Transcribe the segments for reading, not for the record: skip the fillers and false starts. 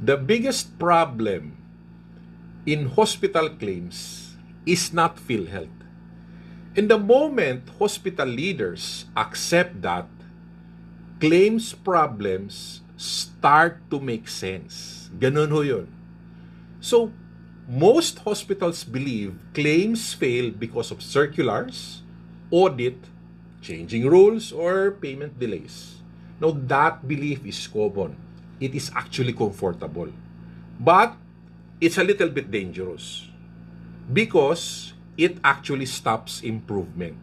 The biggest problem in hospital claims is not Philhealth. In the moment hospital leaders accept that, claims problems start to make sense. Ganun ho yun. So, most hospitals believe claims fail because of circulars, audit, changing rules, or payment delays. Now, that belief is common. It is actually comfortable. But, it's a little bit dangerous because it actually stops improvement.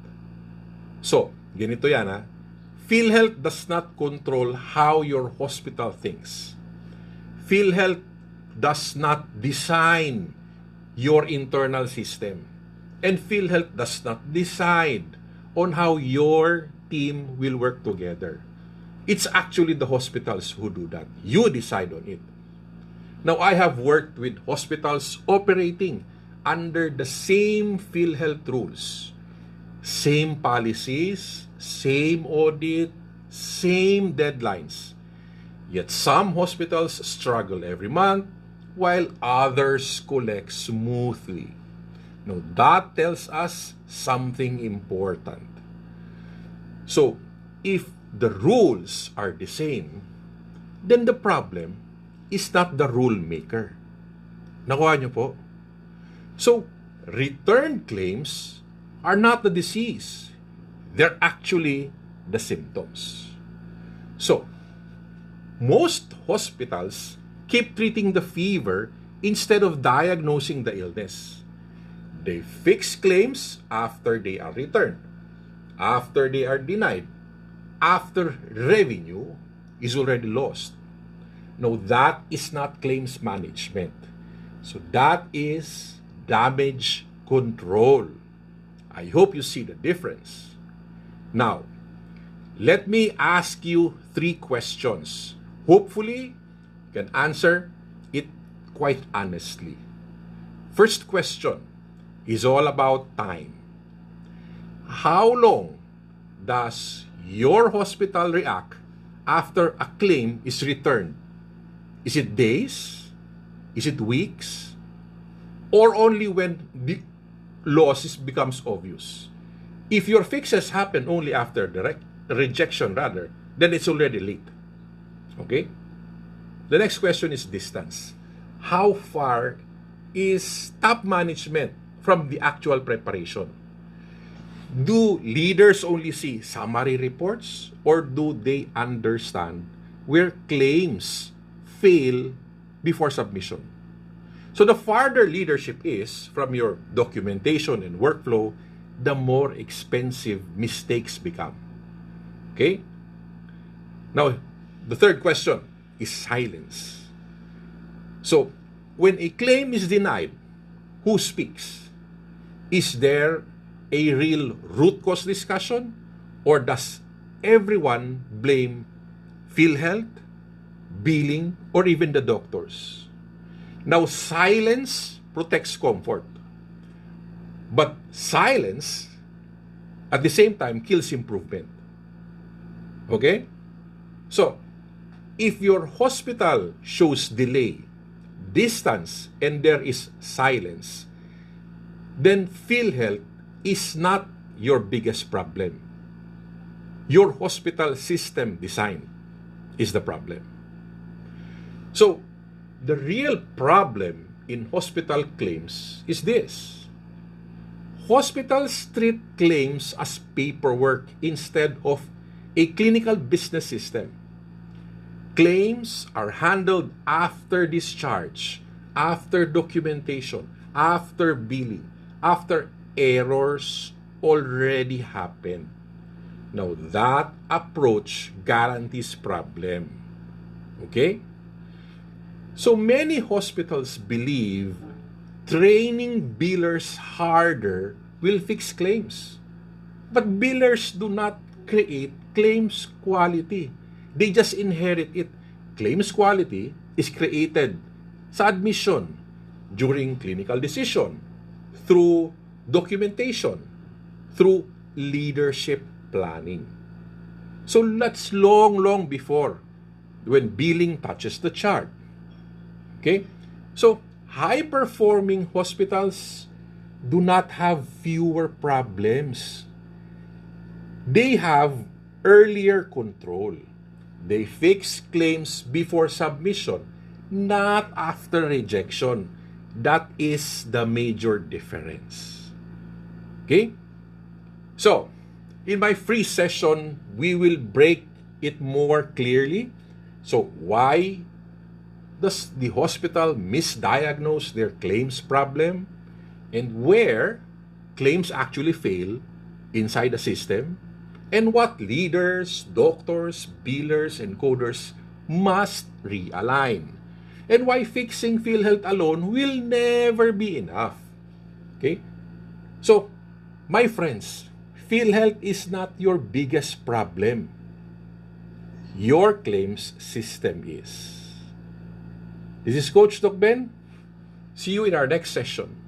So, ganito yan ha. Philhealth does not control how your hospital thinks. Philhealth does not design your internal system. And Philhealth does not decide on how your team will work together. It's actually the hospitals who do that. You decide on it. Now, I have worked with hospitals operating under the same Philhealth rules, same policies, same audit, same deadlines. Yet some hospitals struggle every month while others collect smoothly. Now, that tells us something important. So, if the rules are the same, then the problem is not the rule maker. Nakuha niyo po? So, returned claims are not the disease. They're actually the symptoms. So, most hospitals keep treating the fever instead of diagnosing the illness. They fix claims after they are returned, after they are denied, after revenue is already lost. No, that is not claims management. So that is damage control. I hope you see the difference. Now, let me ask you 3 questions. Hopefully, you can answer it quite honestly. First question is all about time. How long does your hospital react after a claim is returned? Is it days? Is it weeks? Or only when the losses becomes obvious? If your fixes happen only after the rejection then it's already late. Okay? The next question is distance. How far is top management from the actual preparation? Do leaders only see summary reports or do they understand where claims fail before submission? So the farther leadership is from your documentation and workflow, the more expensive mistakes become. Okay? Now, the third question is silence. So, when a claim is denied, who speaks? Is there a real root cause discussion? Or does everyone blame Philhealth, billing, or even the doctors? Now, silence protects comfort. But silence, at the same time, kills improvement. Okay? So, if your hospital shows delay, distance, and there is silence, then Philhealth is not your biggest problem. Your hospital system design is the problem. So, the real problem in hospital claims is this. Hospitals treat claims as paperwork instead of a clinical business system. Claims are handled after discharge, after documentation, after billing, after errors already happened. Now, that approach guarantees problem. Okay? So many hospitals believe training billers harder will fix claims. But billers do not create claims quality. They just inherit it. Claims quality is created sa admission, during clinical decision, through documentation, through leadership planning. So that's long before when billing touches the chart. Okay? So, high-performing hospitals do not have fewer problems. They have earlier control. They fix claims before submission, not after rejection. That is the major difference. Okay? So, in my free session, we will break it more clearly. So, why does the hospital misdiagnose their claims problem, and where claims actually fail inside the system, and what leaders, doctors, billers, and coders must realign, and why fixing Philhealth alone will never be enough. Okay? So, my friends, Philhealth is not your biggest problem. Your claims system is. This is Coach Doc Ben. See you in our next session.